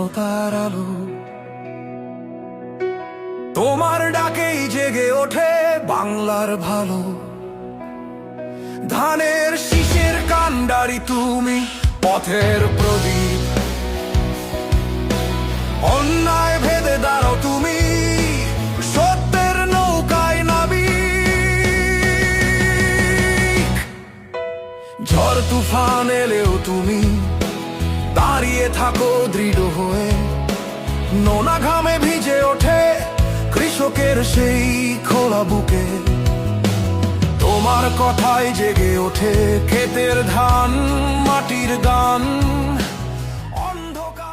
স্বাধীনতার আলো। তোমার ডাকেই জেগে ওঠে বাংলার ভালো। ধানের শীষের কান্ডারি তুমি, পথের প্রদীপ। অন্যায় ভেদে দাঁড়াও তুমি, সত্যের নৌকায় নাবিক। ঝড় তুফান এলেও তুমি দাঁড়িয়ে থাকো দৃঢ় হয়ে। নোনা ঘামে ভিজে ওঠে কৃষকের সেই খোলা বুকে। তোমার কথায় জেগে ওঠে ক্ষেতের ধান, মাটির